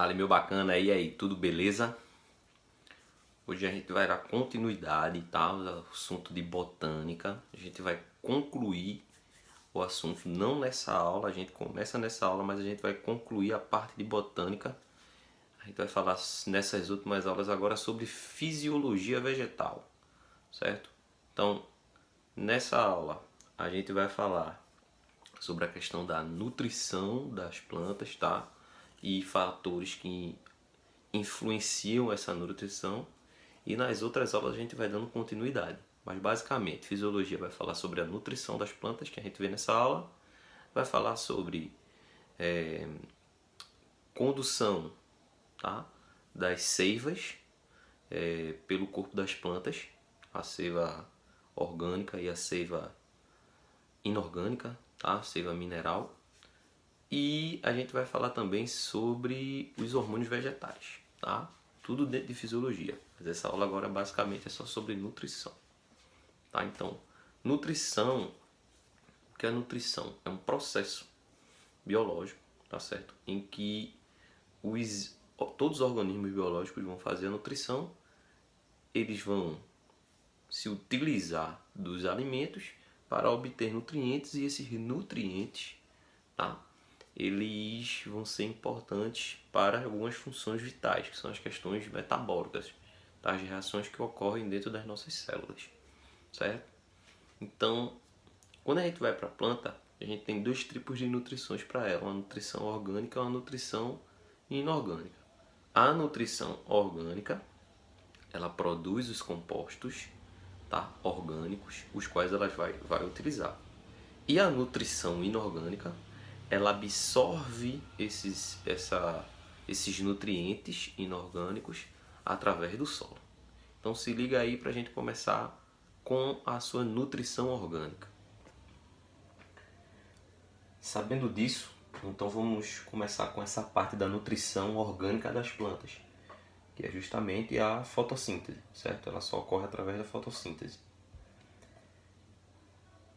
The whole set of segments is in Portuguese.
Dali, meu bacana, e aí, tudo beleza? Hoje a gente vai dar continuidade, tá, ao assunto de botânica. A gente vai concluir o assunto, não nessa aula, a gente começa nessa aula, mas a gente vai concluir a parte de botânica. A gente vai falar nessas últimas aulas agora sobre fisiologia vegetal, certo? Então, nessa aula, a gente vai falar sobre a questão da nutrição das plantas, tá? E fatores que influenciam essa nutrição, e nas outras aulas a gente vai dando continuidade. Mas basicamente, fisiologia vai falar sobre a nutrição das plantas, que a gente vê nessa aula, vai falar sobre condução, tá, das seivas pelo corpo das plantas, a seiva orgânica e a seiva inorgânica, tá, a seiva mineral. E a gente vai falar também sobre os hormônios vegetais, tá? Tudo dentro de fisiologia. Mas essa aula agora basicamente é só sobre nutrição, tá? Então, nutrição, o que é nutrição? É um processo biológico, tá certo? Em que todos os organismos biológicos vão fazer a nutrição, eles vão se utilizar dos alimentos para obter nutrientes, e esses nutrientes, tá, eles vão ser importantes para algumas funções vitais, que são as questões metabólicas, tá? As reações que ocorrem dentro das nossas células, certo? Então, quando a gente vai para a planta, a gente tem dois tipos de nutrições para ela, uma nutrição orgânica e uma nutrição inorgânica. A nutrição orgânica, ela produz os compostos, tá, orgânicos, os quais ela vai utilizar. E a nutrição inorgânica, ela absorve esses nutrientes inorgânicos através do solo. Então se liga aí para a gente começar com a sua nutrição orgânica. Sabendo disso, então vamos começar com essa parte da nutrição orgânica das plantas, que é justamente a fotossíntese, certo? Ela só ocorre através da fotossíntese.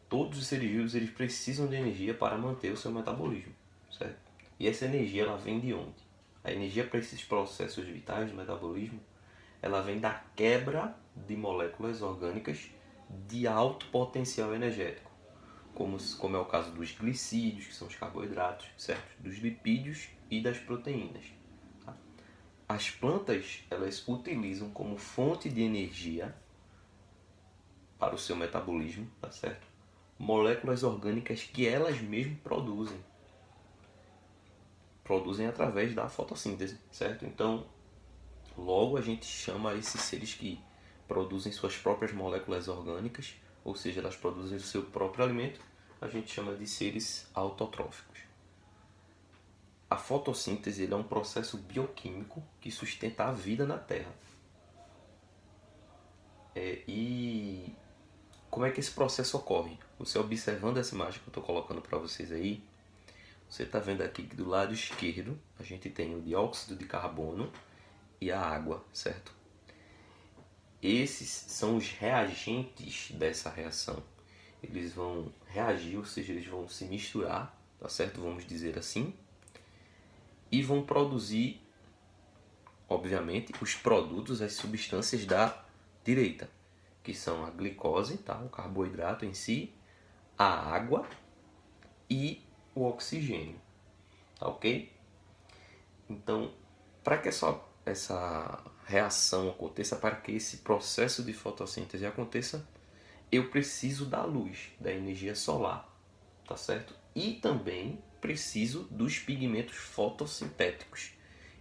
Todos os seres vivos, eles precisam de energia para manter o seu metabolismo, certo? E essa energia, ela vem de onde? A energia para esses processos vitais do metabolismo, ela vem da quebra de moléculas orgânicas de alto potencial energético, como é o caso dos glicídios, que são os carboidratos, certo? Dos lipídios e das proteínas. Tá? As plantas, elas utilizam como fonte de energia para o seu metabolismo, tá certo? Moléculas orgânicas que elas mesmas produzem através da fotossíntese, certo? Então, logo a gente chama esses seres que produzem suas próprias moléculas orgânicas, ou seja, elas produzem o seu próprio alimento, a gente chama de seres autotróficos. A fotossíntese é um processo bioquímico que sustenta a vida na Terra. E como é que esse processo ocorre? Você observando essa imagem que eu estou colocando para vocês aí, você está vendo aqui que do lado esquerdo a gente tem o dióxido de carbono e a água, certo? Esses são os reagentes dessa reação. Eles vão reagir, ou seja, eles vão se misturar, tá certo? Vamos dizer assim. E vão produzir, obviamente, os produtos, as substâncias da direita, que são a glicose, tá? O carboidrato em si, a água e o oxigênio, tá ok? Então, para que essa reação aconteça, para que esse processo de fotossíntese aconteça, eu preciso da luz, da energia solar, tá certo? E também preciso dos pigmentos fotossintéticos.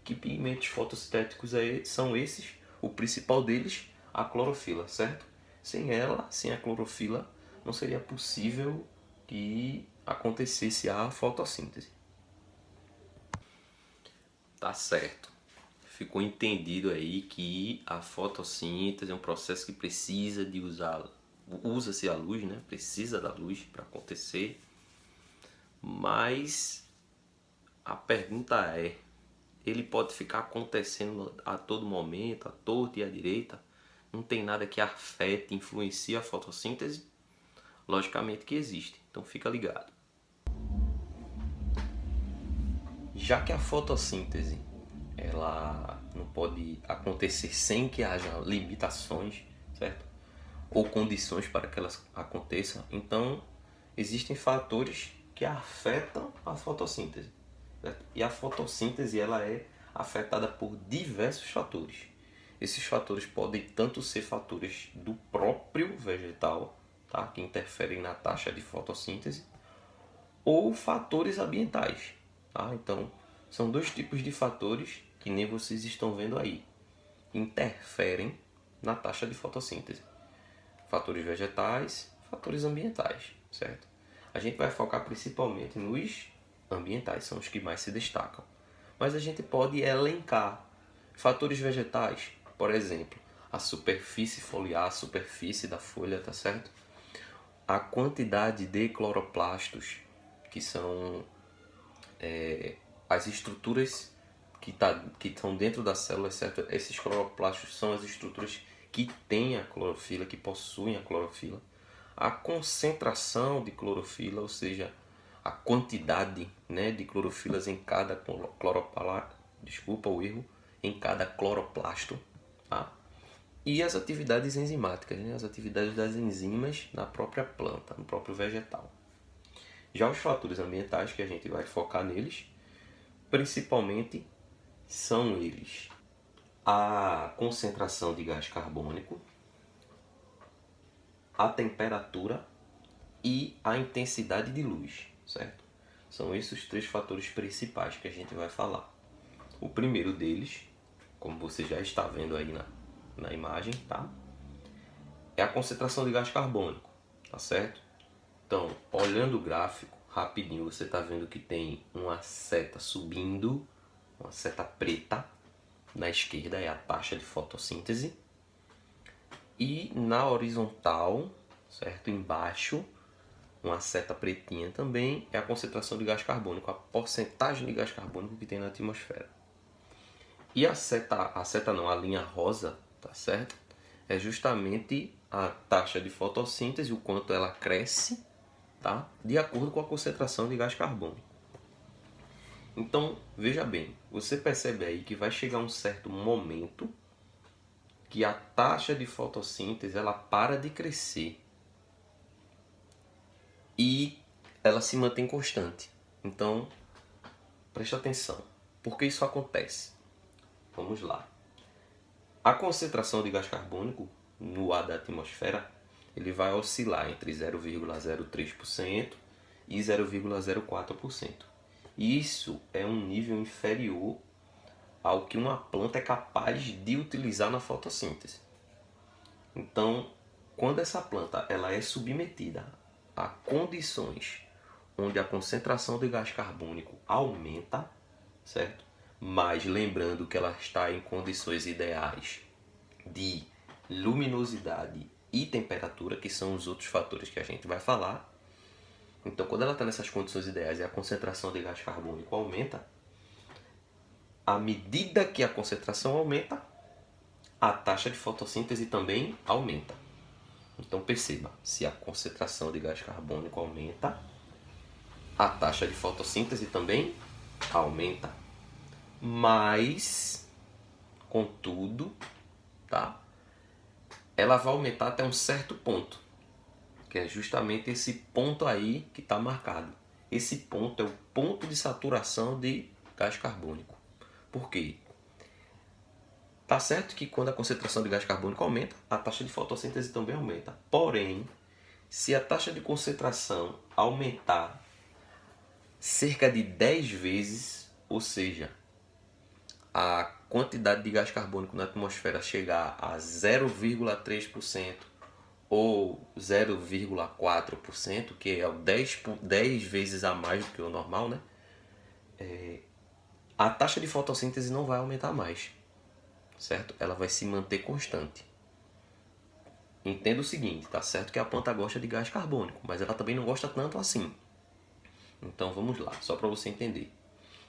Que pigmentos fotossintéticos são esses? O principal deles, a clorofila, certo? Sem ela, sem a clorofila, não seria possível que acontecesse a fotossíntese. Tá certo. Ficou entendido aí que a fotossíntese é um processo que precisa de usa-se a luz, né? Precisa da luz para acontecer. Mas a pergunta é, ele pode ficar acontecendo a todo momento, à torta e à direita? Não tem nada que afete, influencie a fotossíntese? Logicamente que existe, então fica ligado. Já que a fotossíntese ela não pode acontecer sem que haja limitações, certo? Ou condições para que elas aconteçam. Então, existem fatores que afetam a fotossíntese, certo? E a fotossíntese ela é afetada por diversos fatores. Esses fatores podem tanto ser fatores do próprio vegetal, tá? Que interferem na taxa de fotossíntese, ou fatores ambientais, tá? Então, são dois tipos de fatores que nem vocês estão vendo aí, interferem na taxa de fotossíntese. Fatores vegetais, fatores ambientais, certo? A gente vai focar principalmente nos ambientais, são os que mais se destacam. Mas a gente pode elencar fatores vegetais, por exemplo, a superfície foliar, a superfície da folha, tá certo? A quantidade de cloroplastos, que são as estruturas que estão dentro da célula, certo? Esses cloroplastos são as estruturas que têm a clorofila, que possuem a clorofila. A concentração de clorofila, ou seja, a quantidade, né, de clorofilas em cada cloroplasto, desculpa o erro, em cada cloroplasto, tá? E as atividades enzimáticas, né, as atividades das enzimas na própria planta, no próprio vegetal. Já os fatores ambientais, que a gente vai focar neles, principalmente são eles a concentração de gás carbônico, a temperatura e a intensidade de luz, certo? São esses os três fatores principais que a gente vai falar. O primeiro deles, como você já está vendo aí na imagem, tá? É a concentração de gás carbônico, tá certo? Então, olhando o gráfico rapidinho, você está vendo que tem uma seta subindo, uma seta preta. Na esquerda é a taxa de fotossíntese. E na horizontal, certo? Embaixo, uma seta pretinha também, é a concentração de gás carbônico, a porcentagem de gás carbônico que tem na atmosfera. E a linha rosa, tá certo? É justamente a taxa de fotossíntese, o quanto ela cresce, tá? De acordo com a concentração de gás carbônico. Então, veja bem, você percebe aí que vai chegar um certo momento que a taxa de fotossíntese ela para de crescer e ela se mantém constante. Então, preste atenção. Por que isso acontece? Vamos lá. A concentração de gás carbônico no ar da atmosfera ele vai oscilar entre 0,03% e 0,04%. Isso é um nível inferior ao que uma planta é capaz de utilizar na fotossíntese. Então, quando essa planta ela é submetida a condições onde a concentração de gás carbônico aumenta, certo? Mas lembrando que ela está em condições ideais de luminosidade e temperatura, que são os outros fatores que a gente vai falar. Então, quando ela está nessas condições ideais e a concentração de gás carbônico aumenta, à medida que a concentração aumenta, a taxa de fotossíntese também aumenta. Então perceba, se a concentração de gás carbônico aumenta, a taxa de fotossíntese também aumenta. Mas, contudo, tá? Ela vai aumentar até um certo ponto, que é justamente esse ponto aí que está marcado. Esse ponto é o ponto de saturação de gás carbônico. Por quê? Tá certo que quando a concentração de gás carbônico aumenta, a taxa de fotossíntese também aumenta. Porém, se a taxa de concentração aumentar cerca de 10 vezes, ou seja, a quantidade de gás carbônico na atmosfera chegar a 0,3% ou 0,4%, que é 10 vezes a mais do que o normal, né? A taxa de fotossíntese não vai aumentar mais, certo? Ela vai se manter constante. Entenda o seguinte, tá certo que a planta gosta de gás carbônico, mas ela também não gosta tanto assim. Então vamos lá, só para você entender.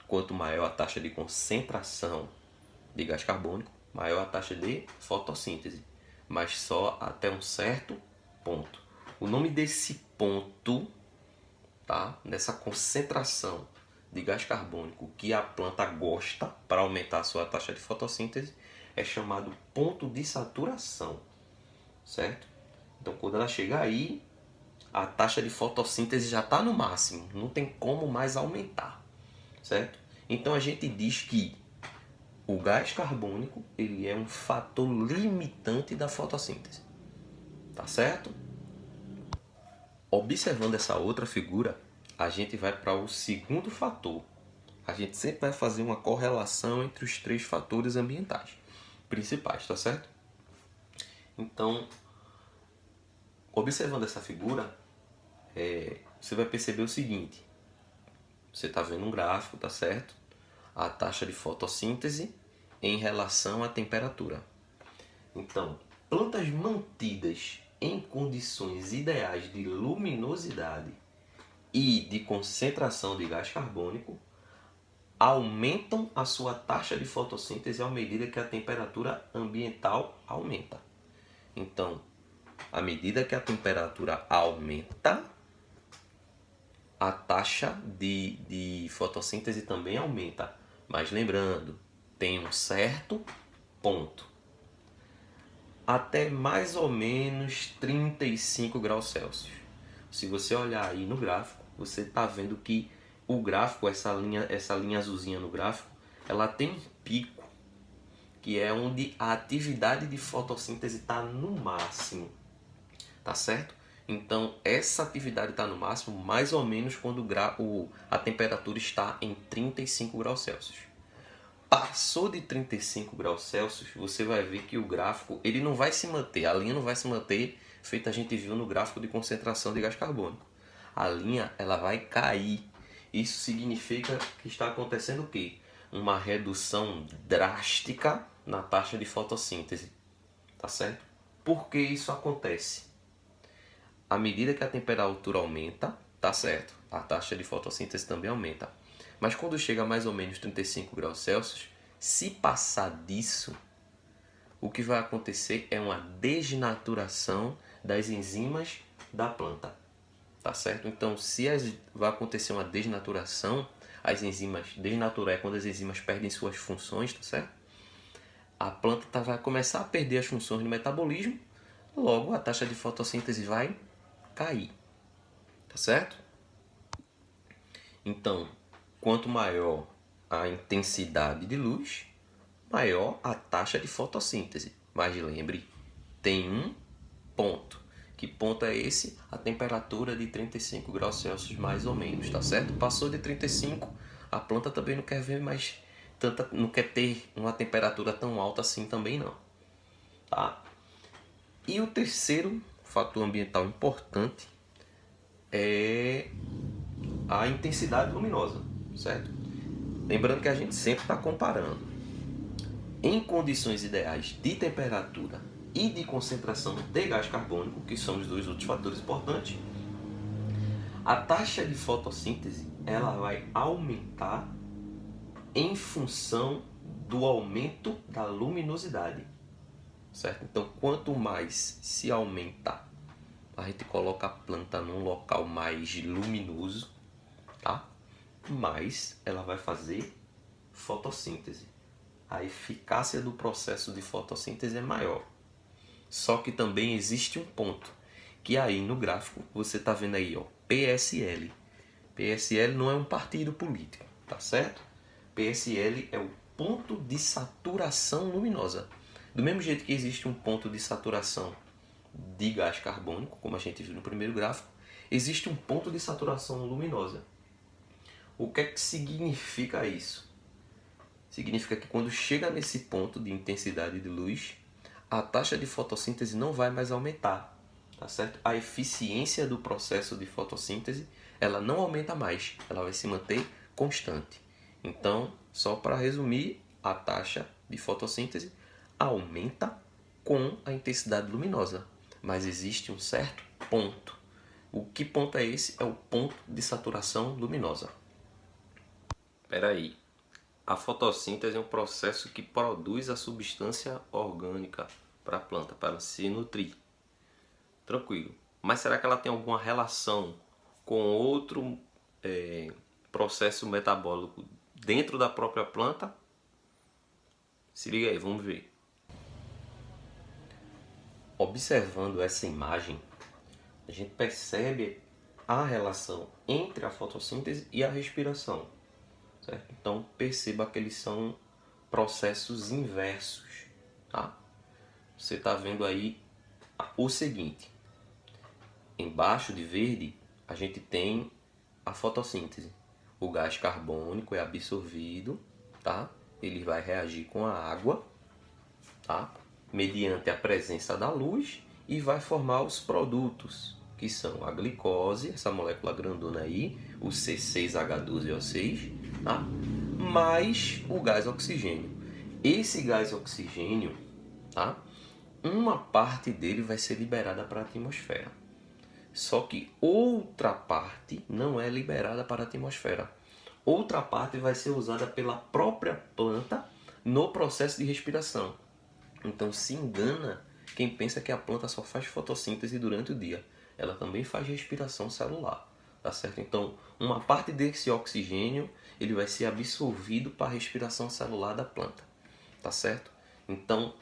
Quanto maior a taxa de concentração de gás carbônico, maior a taxa de fotossíntese, mas só até um certo ponto. O nome desse ponto, tá? Nessa concentração de gás carbônico que a planta gosta para aumentar a sua taxa de fotossíntese é chamado ponto de saturação, certo? Então, quando ela chega aí, a taxa de fotossíntese já está no máximo, não tem como mais aumentar, certo? Então, a gente diz que o gás carbônico ele é um fator limitante da fotossíntese, tá certo? Observando essa outra figura, a gente vai para o segundo fator. A gente sempre vai fazer uma correlação entre os três fatores ambientais principais, tá certo? Então, observando essa figura, você vai perceber o seguinte. Você está vendo um gráfico, tá certo? A taxa de fotossíntese em relação à temperatura. Então, plantas mantidas em condições ideais de luminosidade e de concentração de gás carbônico aumentam a sua taxa de fotossíntese à medida que a temperatura ambiental aumenta. Então, à medida que a temperatura aumenta, a taxa de fotossíntese também aumenta. Mas lembrando, tem um certo ponto. Até mais ou menos 35 graus Celsius. Se você olhar aí no gráfico, você está vendo que o gráfico, essa linha azulzinha no gráfico, ela tem um pico, que é onde a atividade de fotossíntese está no máximo, tá certo? Então, essa atividade está no máximo mais ou menos quando a temperatura está em 35 graus Celsius. Passou de 35 graus Celsius, você vai ver que o gráfico ele não vai se manter, a linha não vai se manter, feito a gente viu no gráfico de concentração de gás carbônico. A linha ela vai cair. Isso significa que está acontecendo o quê? Uma redução drástica na taxa de fotossíntese, tá certo? Por que isso acontece? À medida que a temperatura aumenta, tá certo? A taxa de fotossíntese também aumenta. Mas quando chega a mais ou menos 35 graus Celsius, se passar disso, o que vai acontecer é uma desnaturação das enzimas da planta, tá certo? Então, se vai acontecer uma desnaturação, as enzimas, desnaturar é quando as enzimas perdem suas funções, tá certo? A planta vai começar a perder as funções do metabolismo, logo a taxa de fotossíntese vai cair, tá certo? Então, quanto maior a intensidade de luz, maior a taxa de fotossíntese. Mas lembre, tem um ponto. Que ponto é esse? A temperatura de 35 graus Celsius mais ou menos, tá certo? Passou de 35, a planta também não quer ver mais não quer ter uma temperatura tão alta assim também não, tá? E o terceiro fator ambiental importante é a intensidade luminosa, certo? Lembrando que a gente sempre está comparando. Em condições ideais de temperatura e de concentração de gás carbônico, que são os dois outros fatores importantes, a taxa de fotossíntese ela vai aumentar em função do aumento da luminosidade, certo? Então, quanto mais se aumenta, a gente coloca a planta num local mais luminoso, tá? Mais ela vai fazer fotossíntese. A eficácia do processo de fotossíntese é maior. Só que também existe um ponto, que aí no gráfico você está vendo aí, ó, PSL. PSL não é um partido político, tá certo? PSL é o ponto de saturação luminosa. Do mesmo jeito que existe um ponto de saturação de gás carbônico, como a gente viu no primeiro gráfico, existe um ponto de saturação luminosa. O que é que significa isso? Significa que quando chega nesse ponto de intensidade de luz, a taxa de fotossíntese não vai mais aumentar, tá certo? A eficiência do processo de fotossíntese, ela não aumenta mais, ela vai se manter constante. Então, só para resumir, a taxa de fotossíntese aumenta com a intensidade luminosa, mas existe um certo ponto. O que ponto é esse? É o ponto de saturação luminosa. Espera aí. A fotossíntese é um processo que produz a substância orgânica para a planta, para ela se nutrir. Tranquilo. Mas será que ela tem alguma relação com outro processo metabólico dentro da própria planta? Se liga aí, vamos ver. Observando essa imagem, a gente percebe a relação entre a fotossíntese e a respiração, certo? Então perceba que eles são processos inversos, tá? Você está vendo aí o seguinte: embaixo de verde a gente tem a fotossíntese. O gás carbônico é absorvido, tá? Ele vai reagir com a água, tá? Mediante a presença da luz, e vai formar os produtos, que são a glicose, essa molécula grandona aí, o C6H12O6, tá? Mais o gás oxigênio. Esse gás oxigênio, tá? Uma parte dele vai ser liberada para a atmosfera. Só que outra parte não é liberada para a atmosfera. Outra parte vai ser usada pela própria planta no processo de respiração. Então se engana quem pensa que a planta só faz fotossíntese durante o dia. Ela também faz respiração celular, tá certo? Então uma parte desse oxigênio ele vai ser absorvido para a respiração celular da planta, tá certo? Então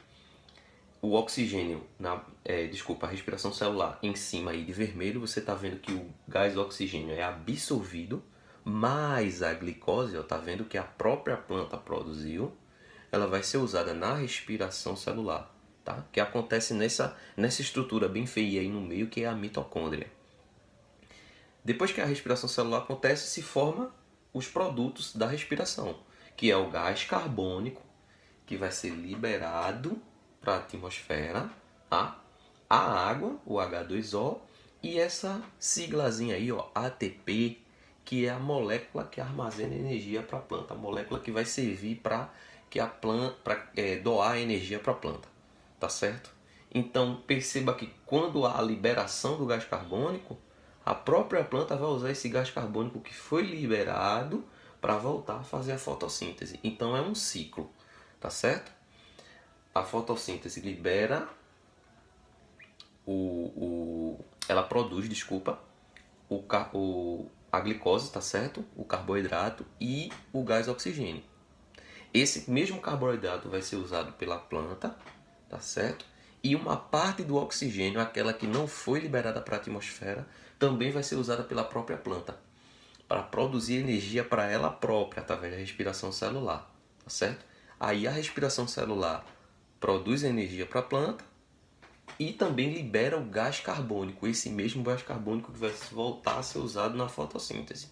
o oxigênio, a respiração celular em cima aí de vermelho, você está vendo que o gás oxigênio é absorvido, mas a glicose, está vendo que a própria planta produziu, ela vai ser usada na respiração celular, tá? Que acontece nessa estrutura bem feia aí no meio, que é a mitocôndria. Depois que a respiração celular acontece, se forma os produtos da respiração, que é o gás carbônico, que vai ser liberado para a atmosfera, tá? A água, o H2O, e essa siglazinha aí, ó, ATP, que é a molécula que armazena energia para a planta, a molécula que vai servir para que a planta, doar energia para a planta, tá certo? Então perceba que quando há a liberação do gás carbônico, a própria planta vai usar esse gás carbônico que foi liberado para voltar a fazer a fotossíntese. Então é um ciclo, tá certo? A fotossíntese libera ela produz, a glicose, tá certo? O carboidrato e o gás oxigênio. Esse mesmo carboidrato vai ser usado pela planta, tá certo? E uma parte do oxigênio, aquela que não foi liberada para a atmosfera, também vai ser usada pela própria planta para produzir energia para ela própria através da respiração celular, tá certo? Aí a respiração celular produz energia para a planta e também libera o gás carbônico, esse mesmo gás carbônico que vai voltar a ser usado na fotossíntese,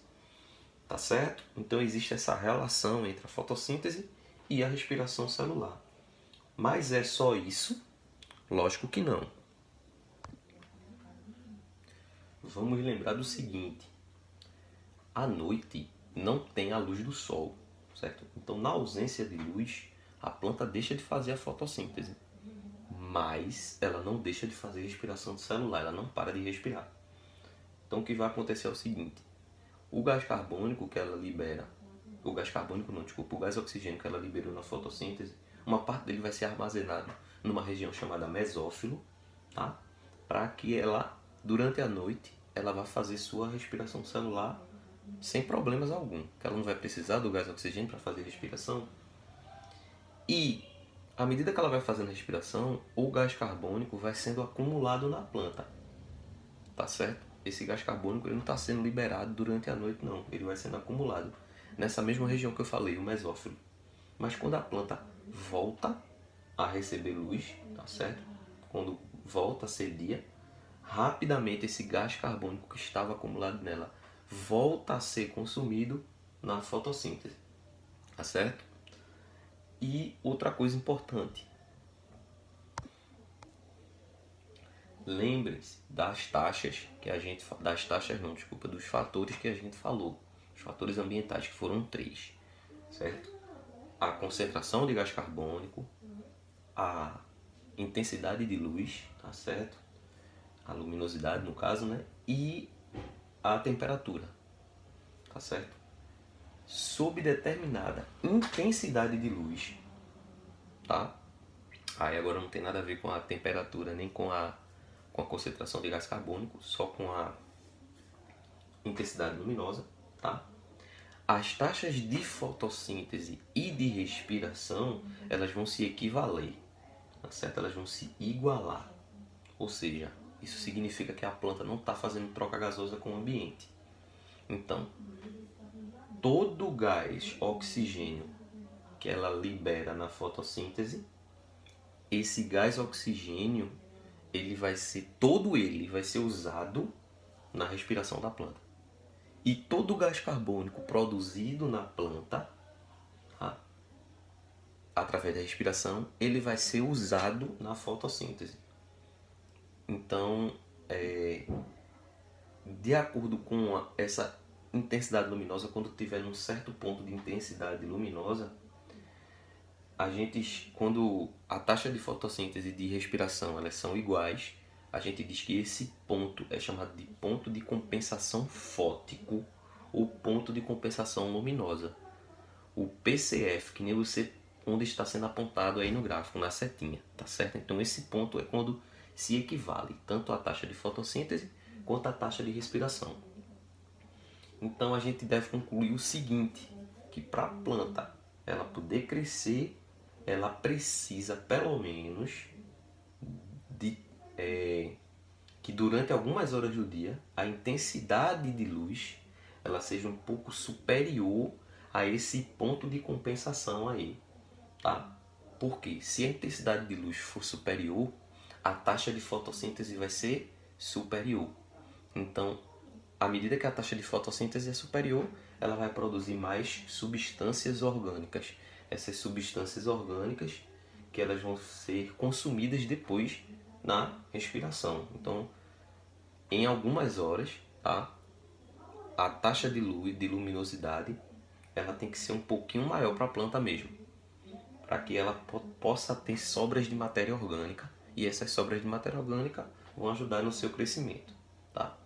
tá certo? Então existe essa relação entre a fotossíntese e a respiração celular. Mas é só isso? Lógico que não. Vamos lembrar do seguinte: à noite não tem a luz do sol, certo? Então na ausência de luz, a planta deixa de fazer a fotossíntese, mas ela não deixa de fazer respiração celular, ela não para de respirar. Então o que vai acontecer é o seguinte: o gás carbônico que ela libera, o gás oxigênio que ela liberou na fotossíntese, uma parte dele vai ser armazenado numa região chamada mesófilo, tá? Para que ela, durante a noite, ela vá fazer sua respiração celular sem problemas algum, que ela não vai precisar do gás oxigênio para fazer respiração. E à medida que ela vai fazendo a respiração, o gás carbônico vai sendo acumulado na planta, tá certo? Esse gás carbônico ele não está sendo liberado durante a noite, não. Ele vai sendo acumulado nessa mesma região que eu falei, o mesófilo. Mas quando a planta volta a receber luz, tá certo? Quando volta a ser dia, rapidamente esse gás carbônico que estava acumulado nela volta a ser consumido na fotossíntese, tá certo? E outra coisa importante: lembre-se das taxas que a gente... dos fatores que a gente falou. Os fatores ambientais, que foram 3, certo? A concentração de gás carbônico, a intensidade de luz, tá certo? A luminosidade, no caso, né? E a temperatura, tá certo? Sob determinada intensidade de luz, tá? Aí agora não tem nada a ver com a temperatura nem com a concentração de gás carbônico, só com a intensidade luminosa, tá? As taxas de fotossíntese e de respiração, elas vão se equivaler, tá certo? Elas vão se igualar. Ou seja, isso significa que a planta não está fazendo troca gasosa com o ambiente. Então, todo o gás oxigênio que ela libera na fotossíntese, esse gás oxigênio, ele vai ser usado na respiração da planta. E todo o gás carbônico produzido na planta, tá, através da respiração, ele vai ser usado na fotossíntese. Então, de acordo com essa intensidade luminosa, quando tiver um certo ponto de intensidade luminosa, quando a taxa de fotossíntese e de respiração elas são iguais, a gente diz que esse ponto é chamado de ponto de compensação fótico ou ponto de compensação luminosa. O PCF, que nem você, onde está sendo apontado aí no gráfico, na setinha, tá certo? Então esse ponto é quando se equivale tanto a taxa de fotossíntese quanto a taxa de respiração. Então a gente deve concluir o seguinte, que para a planta ela poder crescer, ela precisa pelo menos que durante algumas horas do dia a intensidade de luz ela seja um pouco superior a esse ponto de compensação aí, tá? Porque se a intensidade de luz for superior, a taxa de fotossíntese vai ser superior. Então, à medida que a taxa de fotossíntese é superior, ela vai produzir mais substâncias orgânicas. Essas substâncias orgânicas que elas vão ser consumidas depois na respiração. Então, em algumas horas, tá, a taxa de luz, de luminosidade, ela tem que ser um pouquinho maior para a planta mesmo, para que ela possa ter sobras de matéria orgânica, e essas sobras de matéria orgânica vão ajudar no seu crescimento, tá?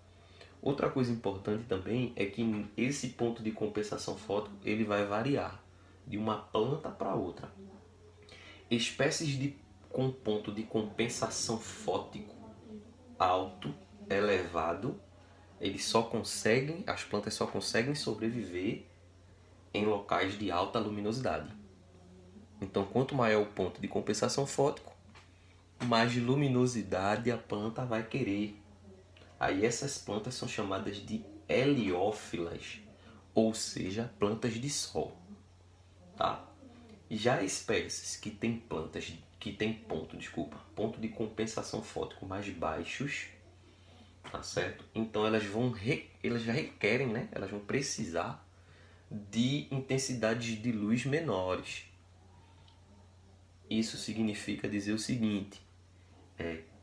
Outra coisa importante também é que esse ponto de compensação fótico ele vai variar de uma planta para outra. Espécies com ponto de compensação fótico alto, elevado, as plantas só conseguem sobreviver em locais de alta luminosidade. Então, quanto maior o ponto de compensação fótico, mais luminosidade a planta vai querer. Aí essas plantas são chamadas de heliófilas, ou seja, plantas de sol, tá? Já espécies que têm ponto de compensação fótico mais baixos, tá certo? Então elas já requerem, né? Elas vão precisar de intensidades de luz menores. Isso significa dizer o seguinte,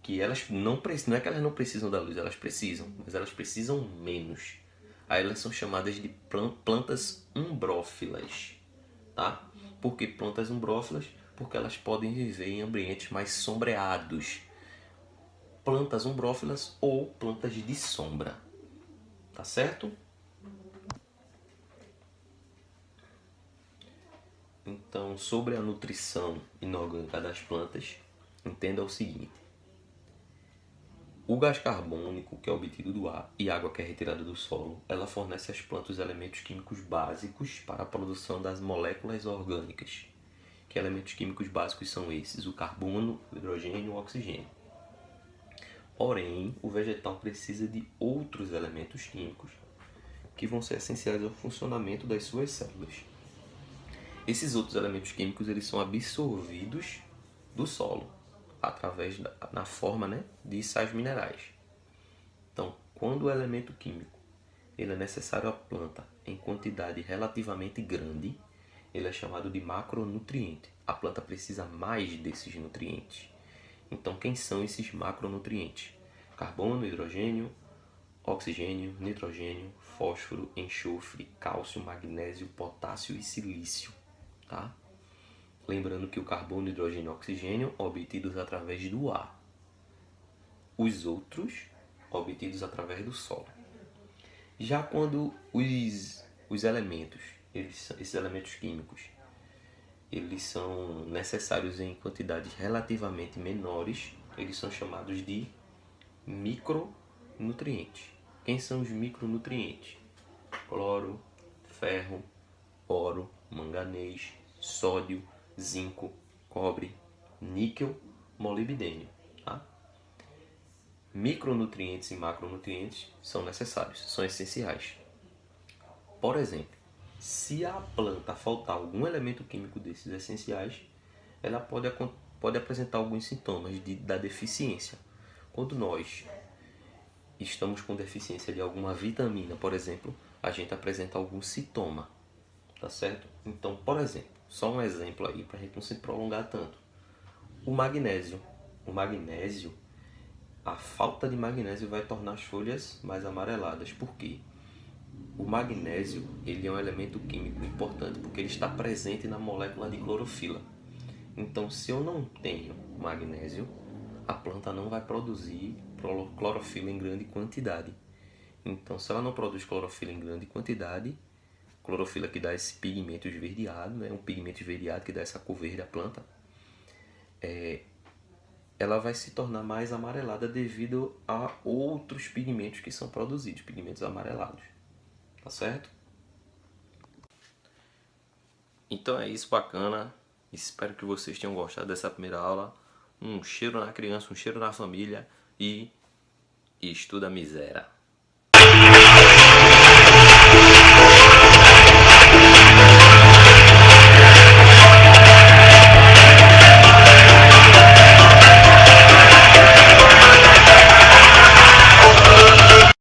que elas não é que elas não precisam da luz, elas precisam, mas elas precisam menos. Aí elas são chamadas de plantas umbrófilas, tá? Por que plantas umbrófilas? Porque elas podem viver em ambientes mais sombreados. Plantas umbrófilas ou plantas de sombra, tá certo? Então, sobre a nutrição inorgânica das plantas, entenda o seguinte. O gás carbônico, que é obtido do ar, e a água que é retirada do solo, ela fornece às plantas os elementos químicos básicos para a produção das moléculas orgânicas. Que elementos químicos básicos são esses? O carbono, o hidrogênio e o oxigênio. Porém, o vegetal precisa de outros elementos químicos que vão ser essenciais ao funcionamento das suas células. Esses outros elementos químicos eles são absorvidos do solo na forma, né, de sais minerais. Então, quando o elemento químico ele é necessário à planta em quantidade relativamente grande, ele é chamado de macronutriente. A planta precisa mais desses nutrientes. Então, quem são esses macronutrientes? Carbono, hidrogênio, oxigênio, nitrogênio, fósforo, enxofre, cálcio, magnésio, potássio e silício, tá? Lembrando que o carbono, hidrogênio e oxigênio obtidos através do ar. Os outros obtidos através do solo. Já quando os elementos, esses elementos químicos, eles são necessários em quantidades relativamente menores, eles são chamados de micronutrientes. Quem são os micronutrientes? Cloro, ferro, ouro, manganês, sódio, zinco, cobre, níquel, molibdênio. Tá? Micronutrientes e macronutrientes são necessários, são essenciais. Por exemplo, se a planta faltar algum elemento químico desses essenciais, ela pode apresentar alguns sintomas da deficiência. Quando nós estamos com deficiência de alguma vitamina, por exemplo, a gente apresenta algum sintoma, tá certo? Então, por exemplo, só um exemplo aí para a gente não se prolongar tanto. O magnésio, a falta de magnésio vai tornar as folhas mais amareladas. Por quê? O magnésio, ele é um elemento químico importante porque ele está presente na molécula de clorofila. Então, se eu não tenho magnésio, a planta não vai produzir clorofila em grande quantidade. Então, se ela não produz clorofila em grande quantidade, clorofila que dá esse pigmento esverdeado, né? Um pigmento esverdeado que dá essa cor verde à planta, ela vai se tornar mais amarelada devido a outros pigmentos que são produzidos, pigmentos amarelados. Tá certo? Então é isso, bacana. Espero que vocês tenham gostado dessa primeira aula. Um cheiro na criança, um cheiro na família e estuda a miséria.